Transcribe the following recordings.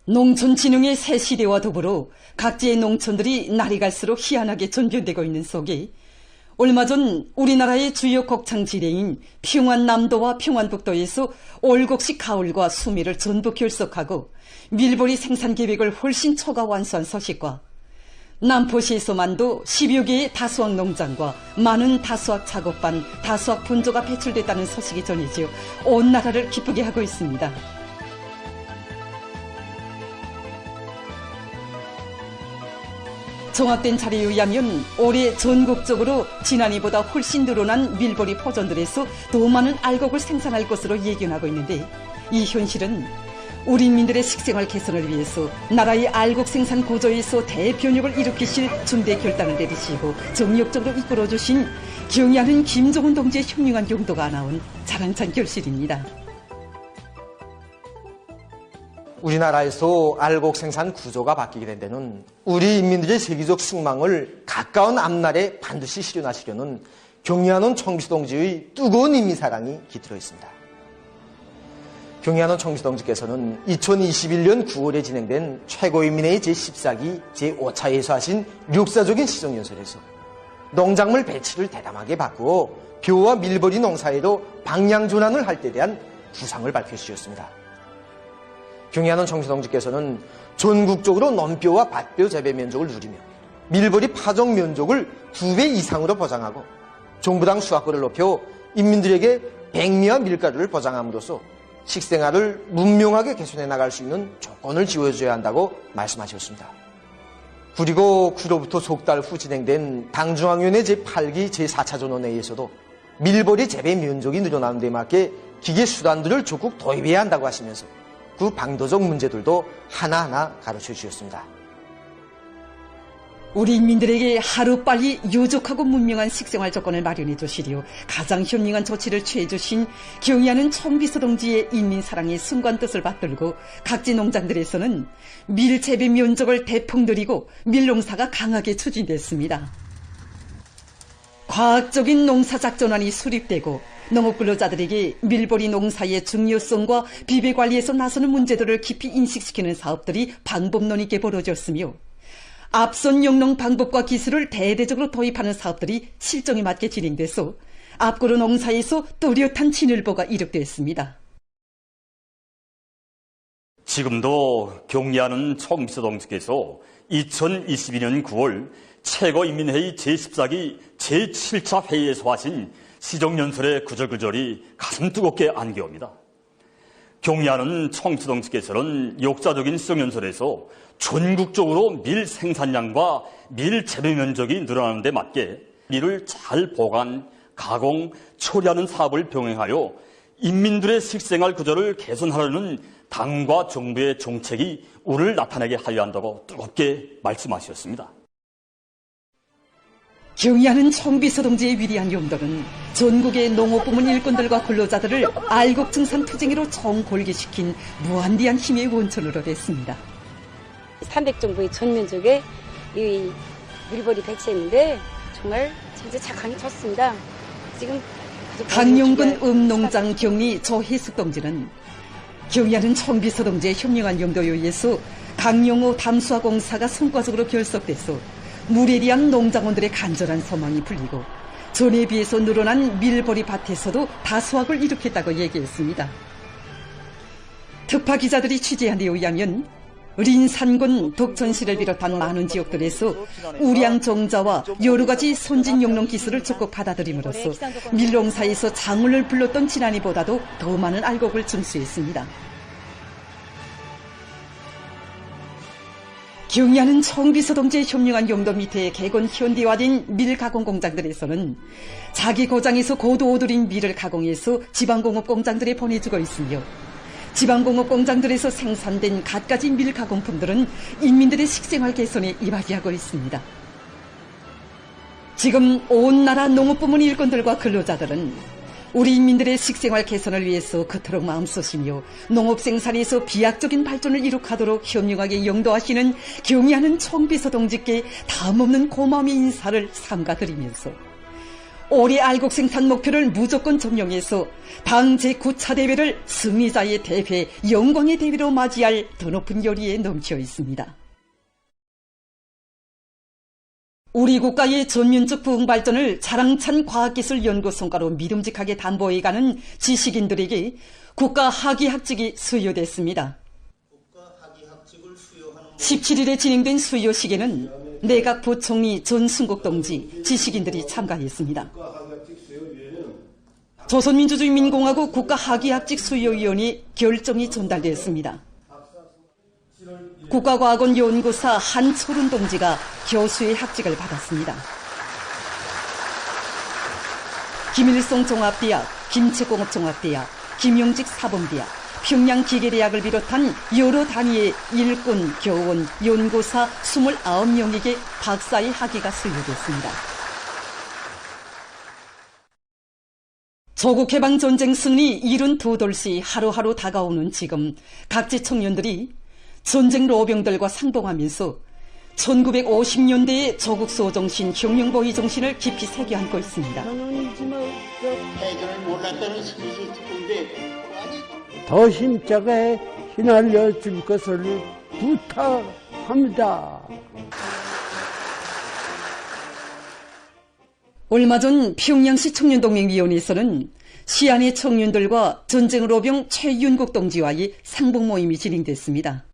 농촌진흥의 새 시대와 더불어 각지의 농촌들이 날이 갈수록 희한하게 전변되고 있는 속에 얼마 전 우리나라의 주요 곡창 지대인 평안남도와 평안북도에서 올곡식 가을과 수미를 전부 결석하고 밀보리 생산 계획을 훨씬 초과 완수한 소식과 남포시에서만도 10여 개의 다수학 농장과 많은 다수학 작업반, 다수학 분조가 배출됐다는 소식이 전해져 온 나라를 기쁘게 하고 있습니다. 종합된 자료에 의하면 올해 전국적으로 지난해보다 훨씬 늘어난 밀보리 포존들에서 더 많은 알곡을 생산할 것으로 예견하고 있는데, 이 현실은 우리 인민들의 식생활 개선을 위해서 나라의 알곡 생산 구조에서 대변혁을 일으키실 중대 결단을 내리시고 정력적으로 이끌어주신 경의하는 김종훈 동지의 혁명한 용도가 나온 자랑찬 결실입니다. 우리나라에서 알곡 생산 구조가 바뀌게 된 데는 우리 인민들의 세계적 숙망을 가까운 앞날에 반드시 실현하시려는 경의하는 청비서 동지의 뜨거운 인민사랑이 깃들어 있습니다. 경의하는 청비서 동지께서는 2021년 9월에 진행된 최고인민회의 제14기 제5차에서 하신 역사적인 시정연설에서 농작물 배치를 대담하게 바꾸어 벼와 밀보리 농사에도 방향전환을 할 때 대한 구상을 밝혀주셨습니다. 경의하는 청비서 동지께서는 전국적으로 논벼와 밭벼 재배 면적을 누리며 밀보리 파종 면적을 2배 이상으로 보장하고 정부당 수확거를 높여 인민들에게 백미와 밀가루를 보장함으로써 식생활을 문명하게 개선해 나갈 수 있는 조건을 지어줘야 한다고 말씀하셨습니다. 그리고 그로부터 석 달 후 진행된 당중앙위원회 제8기 제4차 전원회의에서도 밀보리 재배 면적이 늘어나는 데 맞게 기계 수단들을 적극 도입해야 한다고 하시면서 그 방도적 문제들도 하나하나 가르쳐 주셨습니다. 우리 인민들에게 하루빨리 유족하고 문명한 식생활 조건을 마련해 주시려 가장 현명한 조치를 취해 주신 경의하는 청비서 동지의 인민사랑의 순간 뜻을 받들고 각지 농장들에서는 밀 재배 면적을 대폭 늘리고 밀농사가 강하게 추진됐습니다. 과학적인 농사작전안이 수립되고 농업근로자들에게 밀보리 농사의 중요성과 비배관리에서 나서는 문제들을 깊이 인식시키는 사업들이 방법론 있게 벌어졌으며 앞선 영농 방법과 기술을 대대적으로 도입하는 사업들이 실정에 맞게 진행돼서 앞으로 농사에서 뚜렷한 진일보가 이룩됐습니다. 지금도 경의하는 청비서 동지께서 2022년 9월 최고인민회의 제14기 제7차 회의에서 하신 시정연설의 구절구절이 가슴 뜨겁게 안겨옵니다. 경의하는 청비서 동지께서는 역사적인 시정연설에서 전국적으로 밀 생산량과 밀 재배 면적이 늘어나는 데 맞게 밀을 잘 보관, 가공, 처리하는 사업을 병행하여 인민들의 식생활 구조를 개선하려는 당과 정부의 정책이 우를 나타내게 하여야 한다고 뜨겁게 말씀하셨습니다. 경의하는 청비서 동지의 위대한 용도는 전국의 농업부문 일꾼들과 근로자들을 알곡 증산 투쟁으로 총골기시킨 무한대한 힘의 원천으로 됐습니다. 300정도의 전면적에 이 밀보리 배치했는데 정말 진짜 착하니 좋습니다. 지금 강용군 읍농장 경리 조혜숙 동지는 경의하는 청비서 동지의 현명한 용도에 의해서 강용호 담수화공사가 성과적으로 결석돼서 물에 대한 농장원들의 간절한 소망이 풀리고 전에 비해서 늘어난 밀보리 밭에서도 다수확을 일으켰다고 얘기했습니다. 특파 기자들이 취재한 데 의하면 린산군 덕천시를 비롯한 많은 지역들에서 우량 정자와 여러 가지 선진 영농 기술을 적극 받아들임으로써 밀농사에서 장운을 불렀던 지난해보다도 더 많은 알곡을 증수했습니다. 경의하는 청비서 동지의 현명한 용도 밑에 개건 현대화된 밀 가공 공장들에서는 자기 고장에서 고도 오돌인 밀을 가공해서 지방공업 공장들에 보내주고 있으며 지방공업 공장들에서 생산된 갖가지 밀 가공품들은 인민들의 식생활 개선에 이바지하고 있습니다. 지금 온 나라 농업부문 일꾼들과 근로자들은 우리 인민들의 식생활 개선을 위해서 그토록 마음쓰시며 농업 생산에서 비약적인 발전을 이룩하도록 현명하게 영도하시는 경의하는 청비서 동지께 다음없는 고마움의 인사를 삼가드리면서 올해 알곡생산 목표를 무조건 점령해서 당 제9차 대회를 승리자의 대회, 영광의 대회로 맞이할 더 높은 열의에 넘쳐 있습니다. 우리 국가의 전면적 부흥 발전을 자랑찬 과학기술 연구 성과로 믿음직하게 담보해가는 지식인들에게 국가 학위학직이 수여됐습니다. 17일에 진행된 수여식에는 내각 부총리 전순국 동지, 지식인들이 참가했습니다. 조선민주주의민공화국 국가학위학직 수여위원회 결정이 전달됐습니다. 국가과학원 연구사 한철훈 동지가 교수의 학직을 받았습니다. 김일성 종합대학, 김책공업종합대학, 김용직 사범대학, 평양기계대학을 비롯한 여러 단위의 일꾼, 교원, 연구사 29명에게 박사의 학위가 수여됐습니다. 조국해방전쟁 승리 72돌시 하루하루 다가오는 지금 각지 청년들이 전쟁 로병들과 상봉하면서 1950년대의 조국수호 정신, 혁명보위 정신을 깊이 새겨 안고 있습니다. 해결을 몰랐다는 소리를 듣는데 더 힘차게 휘날려 줄 것을 부탁합니다. 얼마 전 평양시 청년동맹위원회에서는 시안의 청년들과 전쟁로병 최윤국 동지와의 상봉 모임이 진행됐습니다.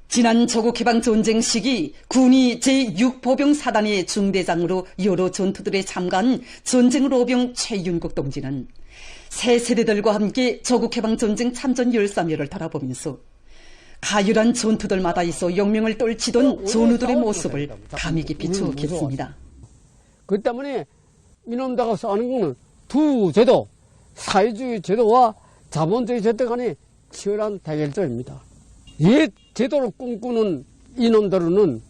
지난 조국해방전쟁 시기 군이 제6보병사단의 중대장으로 여러 전투들에 참가한 전쟁로병 최윤국 동지는 새 세대들과 함께 조국해방전쟁 참전 열사멸을 돌아보면서 가열한 전투들마다 있어 영명을 떨치던 전우들의 모습을 감히 깊이 추억했습니다. 그 때문에 이놈다가 싸우는 것은 두 제도, 사회주의 제도와 자본주의 제도 간의 치열한 대결점입니다. 옛 제도를 꿈꾸는 이놈들은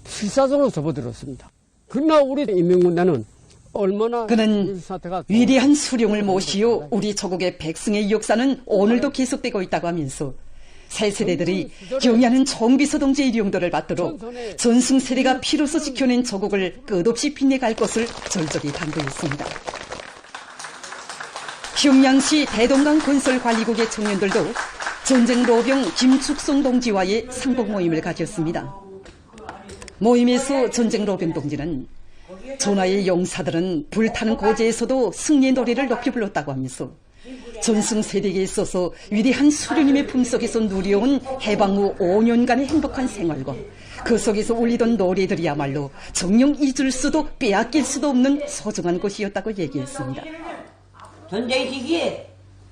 필사적으로 접어들었습니다. 그러나 우리 인민군대는 얼마나 그는 위대한 수령을 모시어 우리 조국의 백승의 역사는 오늘도 계속되고 있다고 하면서 새 세대들이 경의하는 정비서 동지의 일용도를 받도록 전승세대가 피로써 지켜낸 조국을 끝없이 빛내갈 것을 절절히 당부했습니다. 평양시 대동강 건설관리국의 청년들도 전쟁 로병 김축성 동지와의 상봉 모임을 가졌습니다. 모임에서 전쟁 로병 동지는 전하의 용사들은 불타는 고제에서도 승리의 노래를 높이 불렀다고 하면서 전승세대에 있어서 위대한 수령님의 품속에서 누려온 해방 후 5년간의 행복한 생활과 그 속에서 울리던 노래들이야말로 정녕 잊을 수도 빼앗길 수도 없는 소중한 것이었다고 얘기했습니다. 전쟁 시기에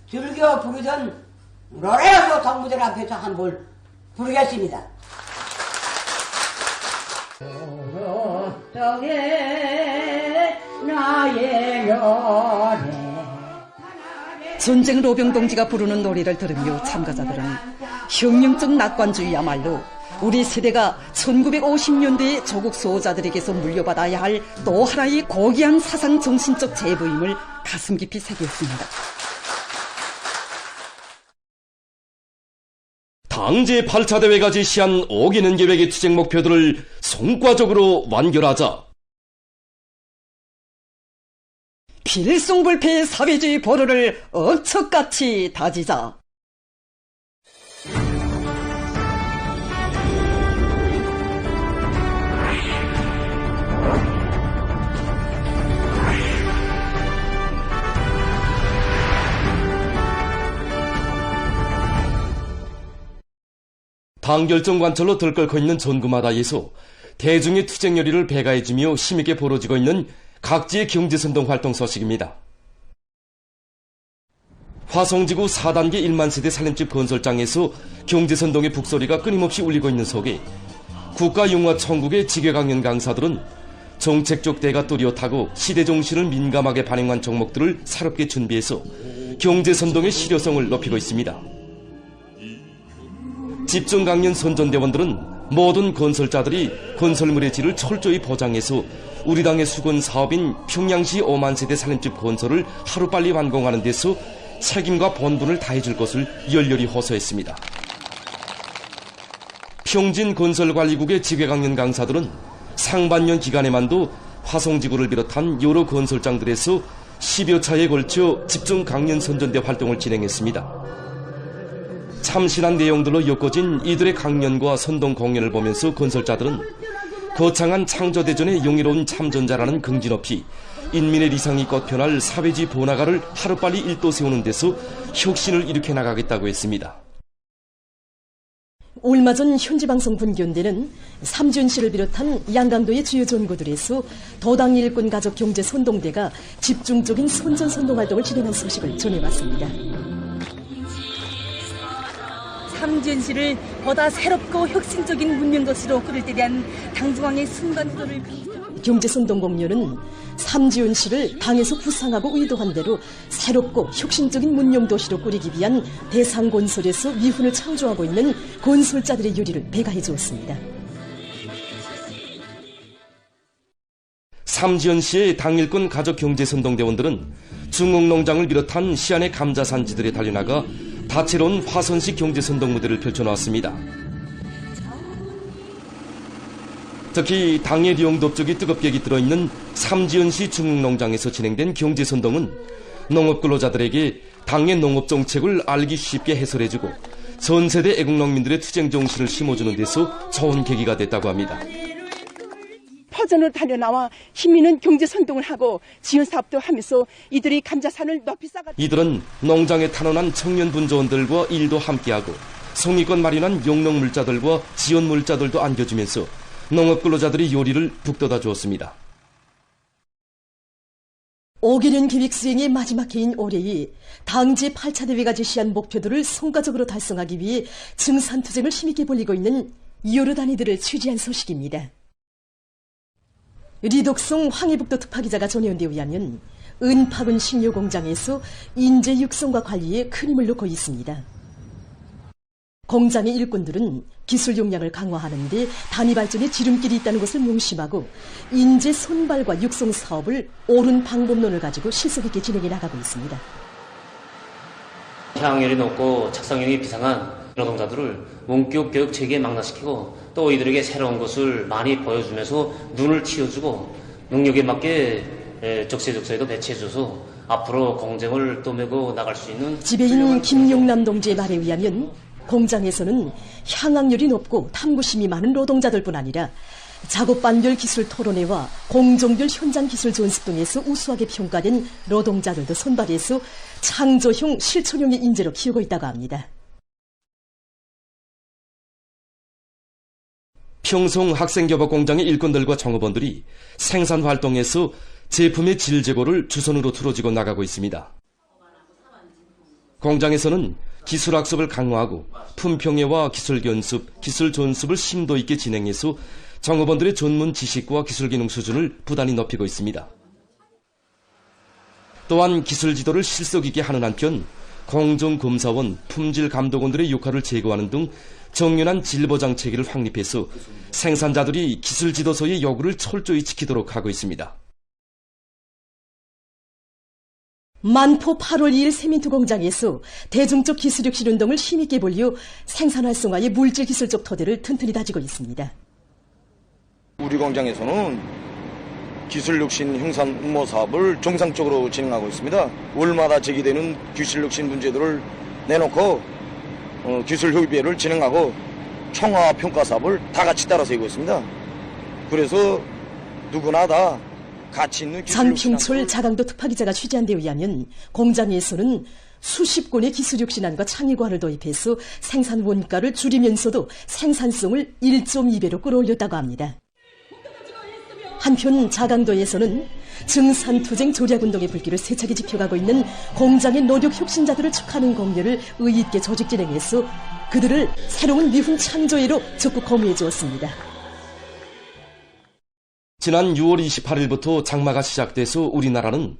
즐겨 부르던 노래여서 동무들 앞에서 한번 부르겠습니다. 나의 노래. 전쟁 로병 동지가 부르는 노래를 들으며 참가자들은 혁명적 낙관주의야말로 우리 세대가 1950년대의 조국 수호자들에게서 물려받아야 할 또 하나의 고귀한 사상 정신적 제부임을 가슴 깊이 새겼습니다. 당 제8차 대회가 제시한 5개년 계획의 투쟁 목표들을 성과적으로 완결하자. 필승불패의 사회주의 보루를 억척같이 다지자. 당 결정 관철로 들끓고 있는 전구마다에서 대중의 투쟁 열의를 배가해주며 힘있게 벌어지고 있는 각지의 경제선동 활동 소식입니다. 화성지구 4단계 1만 세대 살림집 건설장에서 경제선동의 북소리가 끊임없이 울리고 있는 속에 국가융화천국의 직외강연 강사들은 정책적 대가 또렷하고 시대정신을 민감하게 반영한 종목들을 사롭게 준비해서 경제선동의 실효성을 높이고 있습니다. 집중강연 선전대원들은 모든 건설자들이 건설물의 질을 철저히 보장해서 우리 당의 수건 사업인 평양시 5만 세대 살림집 건설을 하루빨리 완공하는 데서 책임과 본분을 다해줄 것을 열렬히 호소했습니다. 평진건설관리국의 직외강연 강사들은 상반년 기간에만도 화성지구를 비롯한 여러 건설장들에서 10여 차례에 걸쳐 집중 강연 선전대 활동을 진행했습니다. 참신한 내용들로 엮어진 이들의 강연과 선동 공연을 보면서 건설자들은 거창한 창조대전의 용의로운 참전자라는 긍지 높이 인민의 리상이 꽃펴날 사회주의 번화가를 하루빨리 일도 세우는 데서 혁신을 일으켜 나가겠다고 했습니다. 얼마 전 현지방송 분견대는 삼지연 씨를 비롯한 양강도의 주요 전구들에서 도당 일꾼 가족 경제 선동대가 집중적인 선전-선동 활동을 진행한 소식을 전해왔습니다. 삼지연 씨를 보다 새롭고 혁신적인 문명도시로 꾸릴 때 대한 당중앙의 순간구도를 경제선동 공연은 삼지연 씨를 당에서 구상하고 의도한 대로 새롭고 혁신적인 문명도시로 꾸리기 위한 대상 건설에서 위훈을 창조하고 있는 건설자들의 요리를 배가해 주었습니다. 삼지연 씨의 당일권 가족 경제선동대원들은 중흥농장을 비롯한 시안의 감자산지들에 달려나가 다채로운 화선식 경제선동 무대를 펼쳐놓았습니다. 특히 당의 리용덥적이 뜨겁게 깃들어있는 삼지연시 중흥농장에서 진행된 경제선동은 농업근로자들에게 당의 농업정책을 알기 쉽게 해설해주고 전세대 애국농민들의 투쟁정신을 심어주는 데서 좋은 계기가 됐다고 합니다. 퍼전으로 달려나와 힘있는 경제선동을 하고 지원사업도 하면서 이들이 감자산을 높이 쌓아 이들은 농장에 탄원한 청년 분조원들과 일도 함께하고 성의권 마련한 용농물자들과 지원물자들도 안겨주면서 농업근로자들의 요리를 북돋아 주었습니다. 5개년 계획 수행의 마지막 해인 올해에 당 제8차 대회가 제시한 목표들을 성과적으로 달성하기 위해 증산투쟁을 힘있게 벌이고 있는 여러 단위들을 취재한 소식입니다. 리독송 황해북도 특파기자가 전해온 데 의하면 은파군 식료공장에서 인재 육성과 관리에 큰 힘을 놓고 있습니다. 공장의 일꾼들은 기술 역량을 강화하는 데 단위 발전에 지름길이 있다는 것을 명심하고 인재 손발과 육성 사업을 옳은 방법론을 가지고 실속 있게 진행해 나가고 있습니다. 향유율이 높고 착성력이 비상한 노동자들을 원격 교육 체계에 망라시키고 또 이들에게 새로운 것을 많이 보여주면서 눈을 틔워주고 능력에 맞게 적세적소에도 배치해줘서 앞으로 공정을 떠매고 나갈 수 있는 지배인 김용남 동지의 말에 의하면 공장에서는 향학률이 높고 탐구심이 많은 노동자들뿐 아니라 작업반별 기술 토론회와 공정별 현장 기술 전습 등에서 우수하게 평가된 노동자들도 선발해서 창조형, 실천형의 인재로 키우고 있다고 합니다. 평송 학생교복공장의 일꾼들과 종업원들이 생산활동에서 제품의 질 제고를 주선으로 틀어지고 나가고 있습니다. 공장에서는 기술학습을 강화하고 품평회와 기술견습, 기술전습을 심도 있게 진행해서 종업원들의 전문 지식과 기술기능 수준을 부단히 높이고 있습니다. 또한 기술 지도를 실속 있게 하는 한편 공정검사원, 품질감독원들의 역할을 제거하는 등 정연한 질보장 체계를 확립해서 생산자들이 기술 지도서의 요구를 철저히 지키도록 하고 있습니다. 만포 8월 2일 세민트 공장에서 대중적 기술혁신 운동을 힘있게 벌여 생산 활성화의 물질기술적 토대를 튼튼히 다지고 있습니다. 우리 공장에서는 기술혁신 형산 음모 사업을 정상적으로 진행하고 있습니다. 월마다 제기되는 기술혁신 문제들을 내놓고 기술협의회를 진행하고 총화 평가 사업을 다 같이 따라 세우고 있습니다. 그래서 누구나 다 가치 있는 장핑철 자강도 특파기자가 취재한 데 의하면 공장에서는 수십 건의 기술혁신안과 창의과를 도입해서 생산 원가를 줄이면서도 생산성을 1.2배로 끌어올렸다고 합니다. 한편 자강도에서는 증산투쟁 조략운동의 불길을 세차게 지펴가고 있는 공장의 노력 혁신자들을 축하하는 공연을 의의있게 조직 진행해서 그들을 새로운 미훈 창조회로 적극 거무해 주었습니다. 지난 6월 28일부터 장마가 시작돼서 우리나라는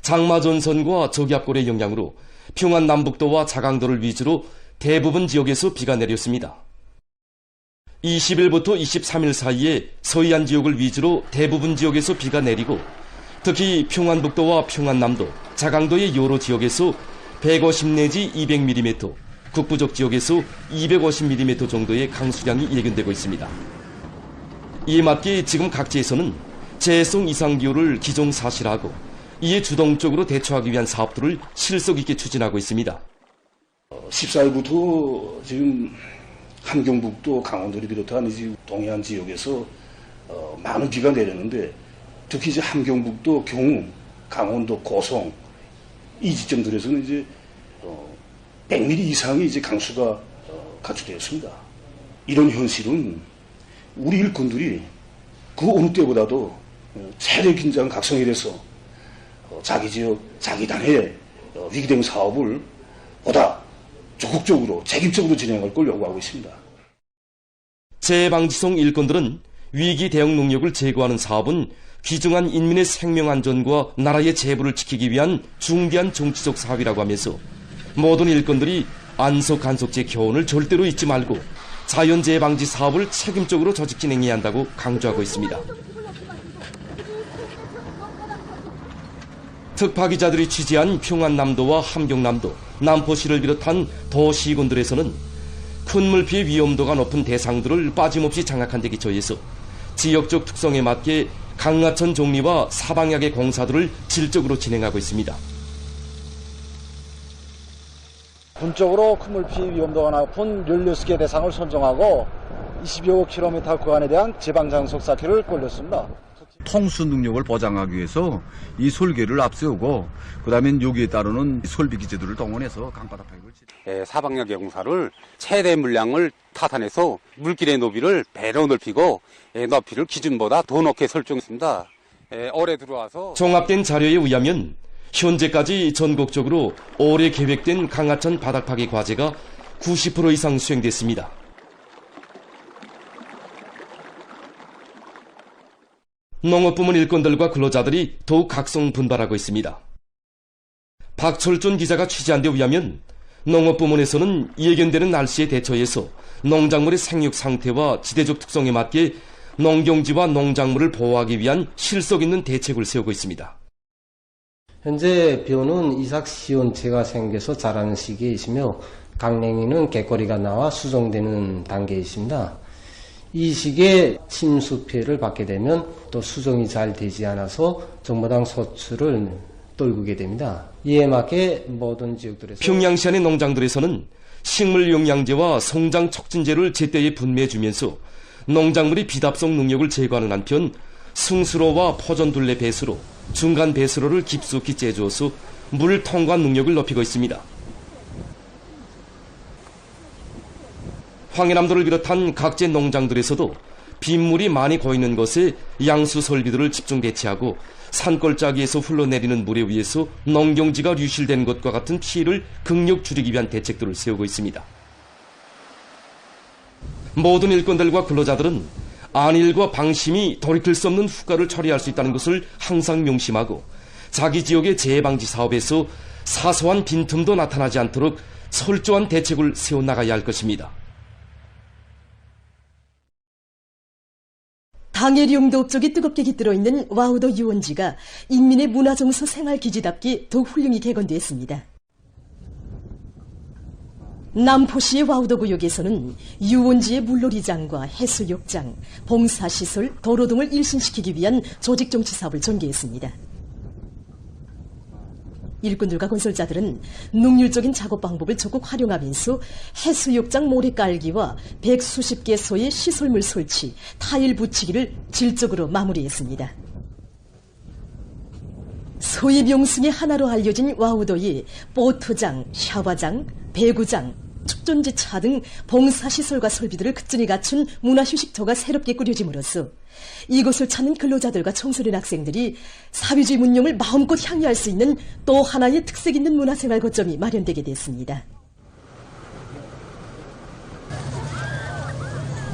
장마 전선과 저기압골의 영향으로 평안 남북도와 자강도를 위주로 대부분 지역에서 비가 내렸습니다. 20일부터 23일 사이에 서해안 지역을 위주로 대부분 지역에서 비가 내리고 특히 평안북도와 평안남도, 자강도의 여러 지역에서 150 내지 200mm, 북부적 지역에서 250mm 정도의 강수량이 예견되고 있습니다. 이에 맞게 지금 각지에서는 재해성 이상기후를 기정사실하고 이에 주동적으로 대처하기 위한 사업들을 실속 있게 추진하고 있습니다. 14일부터 지금 함경북도 강원도를 비롯한 이제 동해안 지역에서 많은 비가 내렸는데 특히 이제 함경북도 경운, 강원도 고성 이 지점들에서는 이제 100mm 이상의 이제 강수가 가출되었습니다. 이런 현실은 우리 일꾼들이 그 어느 때보다도 최대 긴장 각성이 돼서 자기 지역, 자기 단의 위기대응 사업을 보다 적극적으로 책임적으로 진행할 걸 요구하고 있습니다. 재해방지성 일꾼들은 위기 대응 능력을 제고하는 사업은 귀중한 인민의 생명 안전과 나라의 재부를 지키기 위한 중대한 정치적 사업이라고 하면서 모든 일꾼들이 안속 간속제 교훈을 절대로 잊지 말고 자연재해 방지 사업을 책임적으로 조직 진행해야 한다고 강조하고 있습니다. 특파기자들이 취재한 평안남도와 함경남도, 남포시를 비롯한 도시군들에서는 큰 물피해 위험도가 높은 대상들을 빠짐없이 장악한 데 기초해서 지역적 특성에 맞게 강하천 정리와 사방약의 공사들을 질적으로 진행하고 있습니다. 군적으로 큰 물피해 위험도가 높은 16개 대상을 선정하고 20여 킬로미터 구간에 대한 재방장속 사태를 벌였습니다. 통수 능력을 보장하기 위해서 이 설계를 앞세우고 그다음에 여기에 따르는 설비 기재들을 동원해서 강바닥 파입을 사방약의 공사를 최대 물량을 타산해서 물길의 너비를 배로 넓히고 높이를 기준보다 더 높게 설정했습니다. 올해 들어와서 종합된 자료에 의하면 현재까지 전국적으로 올해 계획된 강하천 바닥 파괴 과제가 90% 이상 수행됐습니다. 농업부문 일꾼들과 근로자들이 더욱 각성분발하고 있습니다. 박철준 기자가 취재한 데 의하면 농업부문에서는 예견되는 날씨에 대처해서 농작물의 생육 상태와 지대적 특성에 맞게 농경지와 농작물을 보호하기 위한 실속 있는 대책을 세우고 있습니다. 현재 벼는 이삭 시온체가 생겨서 자라는 시기에 있으며 강냉이는 갯거리가 나와 수정되는 단계에 있습니다. 이 시기에 침수 피해를 받게 되면 또 수정이 잘 되지 않아서 정보당 소출을 떨구게 됩니다. 이에 맞게 모든 지역들에서 평양시 안의 농장들에서는 식물 영양제와 성장 촉진제를 제때에 분매해주면서 농작물의 비답성 능력을 제거하는 한편 승수로와 포전둘레 배수로, 중간 배수로를 깊숙이 째주어서 물 통과 능력을 높이고 있습니다. 황해남도를 비롯한 각지 농장들에서도 빗물이 많이 고이는 곳에 양수 설비들을 집중 배치하고 산골짜기에서 흘러내리는 물에 의해서 농경지가 유실된 것과 같은 피해를 극력 줄이기 위한 대책들을 세우고 있습니다. 모든 일꾼들과 근로자들은 안일과 방심이 돌이킬 수 없는 후과를 초래할 수 있다는 것을 항상 명심하고 자기 지역의 재해방지 사업에서 사소한 빈틈도 나타나지 않도록 철저한 대책을 세워나가야 할 것입니다. 당해령도 업적이 뜨겁게 깃들어 있는 와우도 유원지가 인민의 문화정서 생활기지답게 더욱 훌륭히 개건되었습니다. 남포시의 와우도 구역에서는 유원지의 물놀이장과 해수욕장, 봉사시설, 도로 등을 일신시키기 위한 조직정치 사업을 전개했습니다. 일꾼들과 건설자들은 능률적인 작업 방법을 적극 활용하면서 해수욕장 모래 깔기와 100수십 개소의 시설물 설치, 타일 붙이기를 질적으로 마무리했습니다. 소의 명승의 하나로 알려진 와우도에 보트장, 샤워장, 배구장, 축전지차 등 봉사시설과 설비들을 끝전히 갖춘 문화휴식터가 새롭게 꾸려짐으로써 이곳을 찾는 근로자들과 청소년 학생들이 사회주의 문명을 마음껏 향유할 수 있는 또 하나의 특색 있는 문화생활 거점이 마련되게 됐습니다.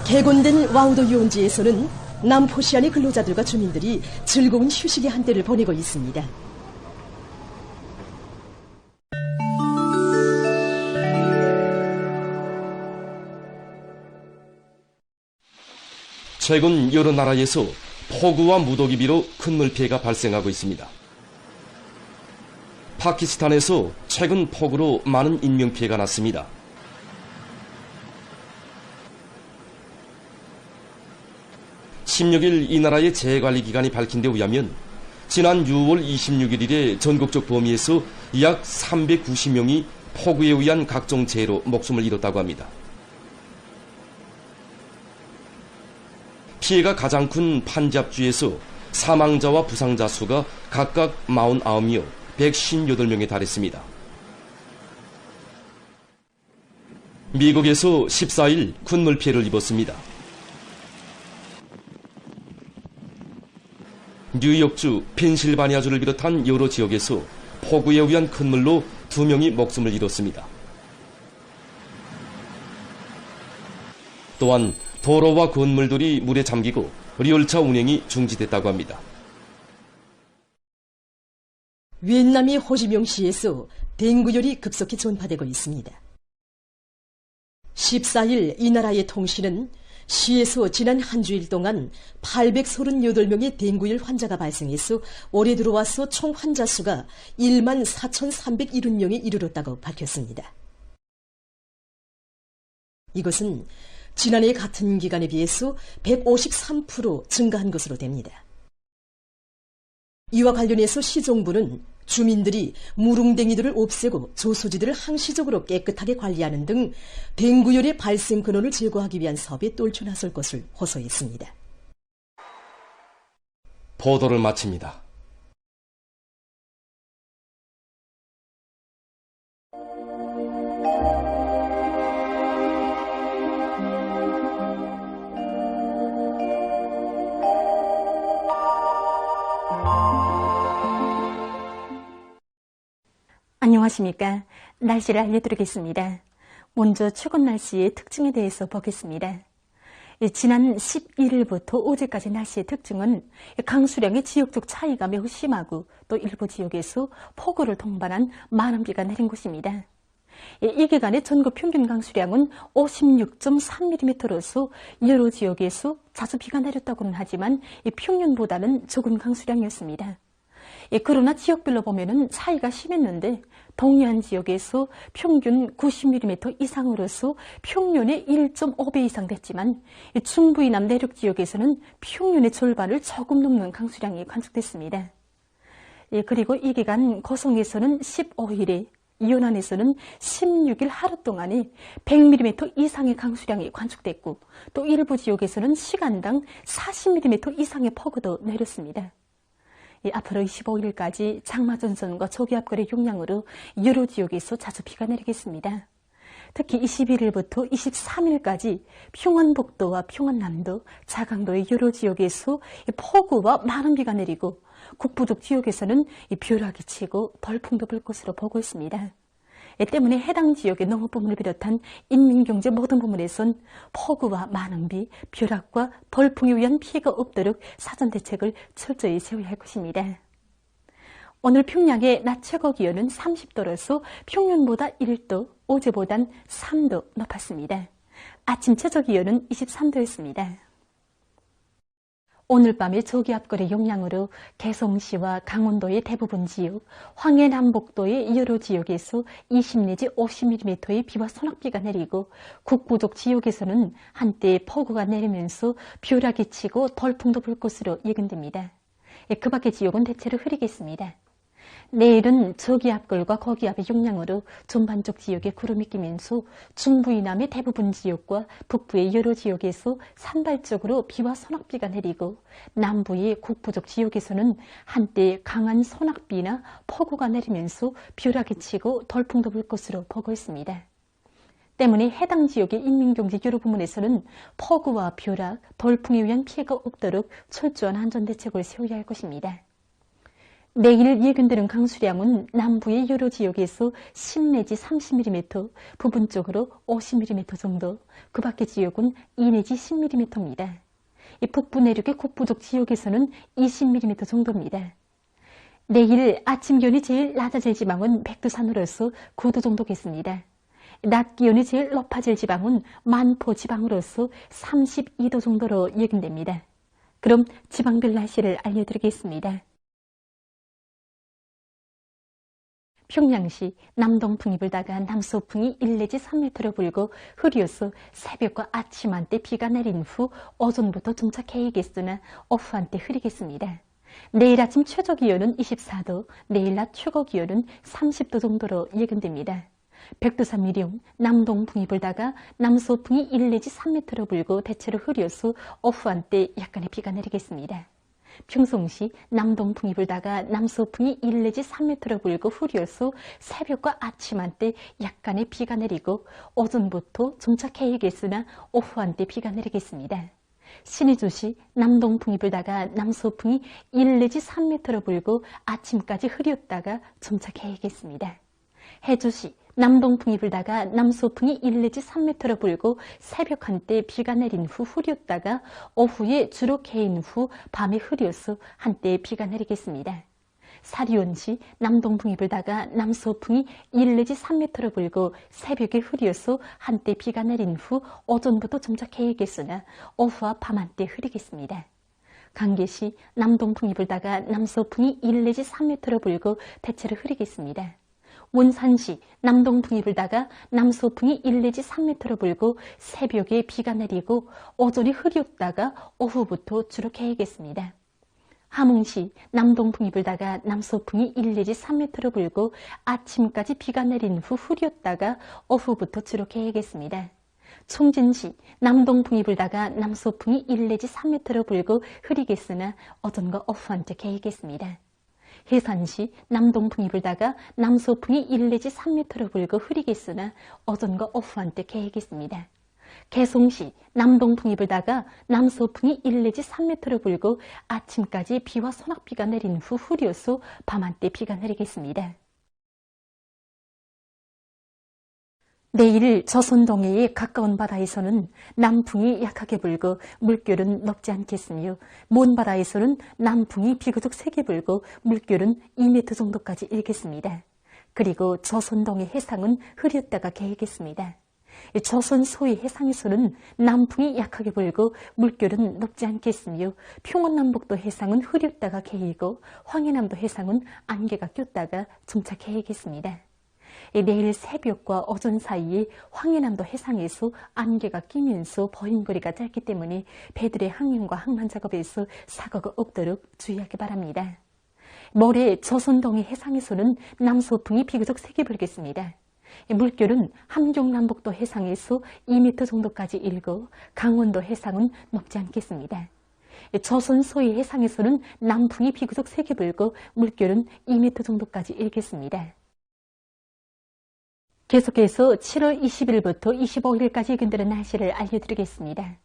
개건된 와우도 유원지에서는 남포시안의 근로자들과 주민들이 즐거운 휴식의 한때를 보내고 있습니다. 최근 여러 나라에서 폭우와 무더기 비로 큰 물피해가 발생하고 있습니다. 파키스탄에서 최근 폭우로 많은 인명피해가 났습니다. 16일 이 나라의 재해관리기관이 밝힌 데 의하면 지난 6월 26일 이래 전국적 범위에서 약 390명이 폭우에 의한 각종 재해로 목숨을 잃었다고 합니다. 피해가 가장 큰 판잡주에서 사망자와 부상자 수가 각각 49명, 158명에 달했습니다. 미국에서 14일 큰 물피해를 입었습니다. 뉴욕주, 펜실바니아주를 비롯한 여러 지역에서 폭우에 의한 큰 물로 2명이 목숨을 잃었습니다. 또한 도로와 건물들이 물에 잠기고 열차 운행이 중지됐다고 합니다. 위엔남의 호지명시에서 댕구열이 급속히 전파되고 있습니다. 14일 이 나라의 통신은 시에서 지난 한 주일 동안 838명의 댕구열 환자가 발생해서 올해 들어와서 총 환자 수가 14,370명에 이르렀다고 밝혔습니다. 이것은 지난해 같은 기간에 비해서 153% 증가한 것으로 됩니다. 이와 관련해서 시정부는 주민들이 무릉댕이들을 없애고 조소지들을 항시적으로 깨끗하게 관리하는 등 댕구열의 발생 근원을 제거하기 위한 사업에 똘쳐 나설 것을 호소했습니다. 보도를 마칩니다. 안녕하십니까. 날씨를 알려드리겠습니다. 먼저 최근 날씨의 특징에 대해서 보겠습니다. 지난 11일부터 어제까지 날씨의 특징은 강수량의 지역적 차이가 매우 심하고 또 일부 지역에서 폭우를 동반한 많은 비가 내린 곳입니다. 이 기간의 전국 평균 강수량은 56.3mm로서 여러 지역에서 자주 비가 내렸다고는 하지만 평년보다는 적은 강수량이었습니다. 그러나 지역별로 보면은 차이가 심했는데 동해안 지역에서 평균 90mm 이상으로서 평년의 1.5배 이상 됐지만 중부 이남 내륙 지역에서는 평년의 절반을 조금 넘는 강수량이 관측됐습니다. 그리고 이 기간 고성에서는 15일에 연안에서는 16일 하루 동안에 100mm 이상의 강수량이 관측됐고 또 일부 지역에서는 시간당 40mm 이상의 폭우도 내렸습니다. 앞으로 25일까지 장마전선과 저기압골의 영향으로 여러 지역에서 자주 비가 내리겠습니다. 특히 21일부터 23일까지 평안북도와 평안남도, 자강도의 여러 지역에서 폭우와 많은 비가 내리고 북부쪽 지역에서는 벼락이 치고 벌풍도 불 것으로 보고 있습니다. 때문에 해당 지역의 농업부문을 비롯한 인민경제 모든 부문에선 폭우와 많은 비, 벼락과 벌풍에 의한 피해가 없도록 사전 대책을 철저히 세워야 할 것입니다. 오늘 평양의 낮 최고 기온은 30도로서 평년보다 1도, 어제보단 3도 높았습니다. 아침 최저 기온은 23도였습니다. 오늘 밤의 저기압골의 영향으로 개성시와 강원도의 대부분 지역, 황해남북도의 여러 지역에서 20 내지 50mm의 비와 소낙비가 내리고 북부쪽 지역에서는 한때 폭우가 내리면서 벼락이 치고 돌풍도 불 것으로 예견됩니다. 그 밖의 지역은 대체로 흐리겠습니다. 내일은 저기압골과 고기압의 영향으로 전반적 지역에 구름이 끼면서 중부 이남의 대부분 지역과 북부의 여러 지역에서 산발적으로 비와 소낙비가 내리고 남부의 북부쪽 지역에서는 한때 강한 소낙비나 폭우가 내리면서 벼락이 치고 돌풍도 불 것으로 보고 있습니다. 때문에 해당 지역의 인민경제 여러 부문에서는 폭우와 벼락, 돌풍에 의한 피해가 없도록 철저한 안전대책을 세워야 할 것입니다. 내일 예견되는 강수량은 남부의 여러 지역에서 10 내지 30mm, 부분적으로 50mm 정도, 그 밖의 지역은 2 내지 10mm입니다. 북부 내륙의 북부쪽 지역에서는 20mm 정도입니다. 내일 아침 기온이 제일 낮아질 지방은 백두산으로서 9도 정도겠습니다. 낮 기온이 제일 높아질 지방은 만포 지방으로서 32도 정도로 예견됩니다. 그럼 지방별 날씨를 알려드리겠습니다. 평양시 남동풍이 불다가 남서풍이 1 내지 3m로 불고 흐려서 새벽과 아침 한때 비가 내린 후 오전부터 점차 개이겠으나 오후 한때 흐리겠습니다. 내일 아침 최저기온은 24도, 내일 낮 최고기온은 30도 정도로 예견됩니다. 백두산 미령 남동풍이 불다가 남서풍이 1 내지 3m로 불고 대체로 흐려서 오후 한때 약간의 비가 내리겠습니다. 평송시 남동풍이 불다가 남서풍이 1 내지 3m로 불고 흐려서 새벽과 아침 한때 약간의 비가 내리고 오전부터 점차 개이겠으나 오후 한때 비가 내리겠습니다. 신의주시 남동풍이 불다가 남서풍이 1 내지 3m로 불고 아침까지 흐렸다가 점차 개이겠습니다. 해주시 남동풍이 불다가 남서풍이 1 내지 3m로 불고 새벽 한때 비가 내린 후 흐렸다가 오후에 주로 개인 후 밤에 흐려서 한때 비가 내리겠습니다. 사리온시 남동풍이 불다가 남서풍이 1 내지 3m로 불고 새벽에 흐려서 한때 비가 내린 후 오전부터 점차 개이겠으나 오후와 밤 한때 흐리겠습니다. 강계시 남동풍이 불다가 남서풍이 1 내지 3m로 불고 대체로 흐리겠습니다. 원산시 남동풍이 불다가 남서풍이 1 내지 3m로 불고 새벽에 비가 내리고 오전에 흐렸다가 오후부터 주로 개이겠습니다. 함흥시 남동풍이 불다가 남서풍이 1 내지 3m로 불고 아침까지 비가 내린 후 흐렸다가 오후부터 주로 개이겠습니다. 총진시 남동풍이 불다가 남서풍이 1 내지 3m로 불고 흐리겠으나 오전과 오후 한때 개이겠습니다. 해산시 남동풍이 불다가 남서풍이 1 내지 3m로 불고 흐리겠으나 오전과 오후 한때 개이겠습니다. 개송시 남동풍이 불다가 남서풍이 1 내지 3m로 불고 아침까지 비와 소낙비가 내린 후 흐려서 밤 한때 비가 내리겠습니다. 내일 조선동해의 가까운 바다에서는 남풍이 약하게 불고 물결은 높지 않겠으며 먼 바다에서는 남풍이 비교적 세게 불고 물결은 2m 정도까지 일겠습니다. 그리고 조선동해 해상은 흐렸다가 개이겠습니다. 조선 소위 해상에서는 남풍이 약하게 불고 물결은 높지 않겠으며 평원남북도 해상은 흐렸다가 개이고 황해남도 해상은 안개가 꼈다가 점차 개이겠습니다. 내일 새벽과 오전 사이에 황해남도 해상에서 안개가 끼면서 버림거리가 짧기 때문에 배들의 항행과 항만 작업에서 사고가 없도록 주의하기 바랍니다. 모레 조선동해 해상에서는 남서풍이 비교적 세게 불겠습니다. 물결은 함경남북도 해상에서 2m 정도까지 일고 강원도 해상은 높지 않겠습니다. 조선 소위 해상에서는 남풍이 비교적 세게 불고 물결은 2m 정도까지 일겠습니다. 계속해서 7월 20일부터 25일까지 예견되는 날씨를 알려드리겠습니다.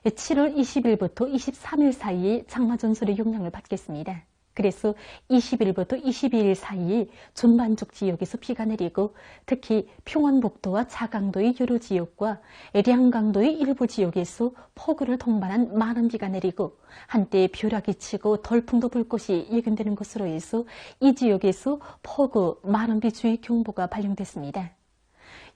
7월 20일부터 23일 사이에 장마전설의 영향을 받겠습니다. 그래서 20일부터 22일 사이에 전반적 지역에서 비가 내리고 특히 평안북도와 자강도의 여러 지역과 량강도의 일부 지역에서 폭우를 동반한 많은 비가 내리고 한때 벼락이 치고 돌풍도 불 것이 예견되는 것으로 해서 이 지역에서 폭우, 많은 비 주의 경보가 발령됐습니다.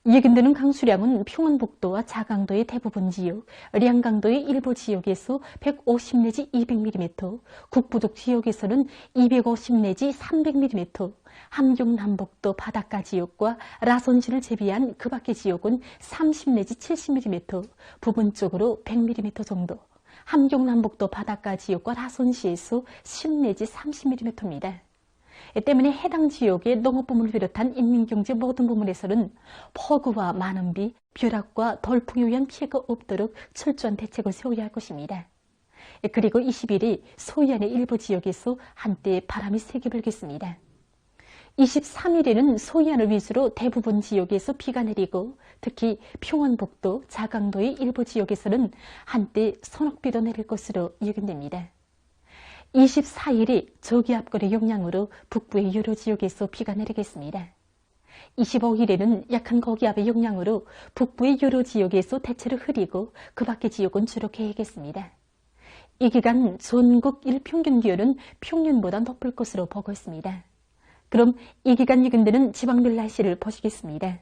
예견되는 강수량은 평안북도와 자강도의 대부분 지역, 량강도의 일부 지역에서 150 내지 200mm, 국부족 지역에서는 250 내지 300mm, 함경남북도 바닷가 지역과 라선시를 제비한 그 밖의 지역은 30 내지 70mm, 부분적으로 100mm 정도, 함경남북도 바닷가 지역과 라선시에서 10 내지 30mm입니다. 때문에 해당 지역의 농업부문을 비롯한 인민경제 모든 부문에서는 폭우와 많은 비, 벼락과 돌풍에 의한 피해가 없도록 철저한 대책을 세워야 할 것입니다. 그리고 20일이 소해안의 일부 지역에서 한때 바람이 세게 불겠습니다. 23일에는 소해안을 위주로 대부분 지역에서 비가 내리고 특히 평안북도, 자강도의 일부 지역에서는 한때 소낙비도 내릴 것으로 예견됩니다. 24일이 저기압골의 영향으로 북부의 여러 지역에서 비가 내리겠습니다. 25일에는 약한 고기압의 영향으로 북부의 여러 지역에서 대체로 흐리고 그 밖의 지역은 주로 개이겠습니다. 이 기간 전국 일평균 기온은 평년보다 높을 것으로 보고 있습니다. 그럼 이 기간 예견되는 지방별 날씨를 보시겠습니다.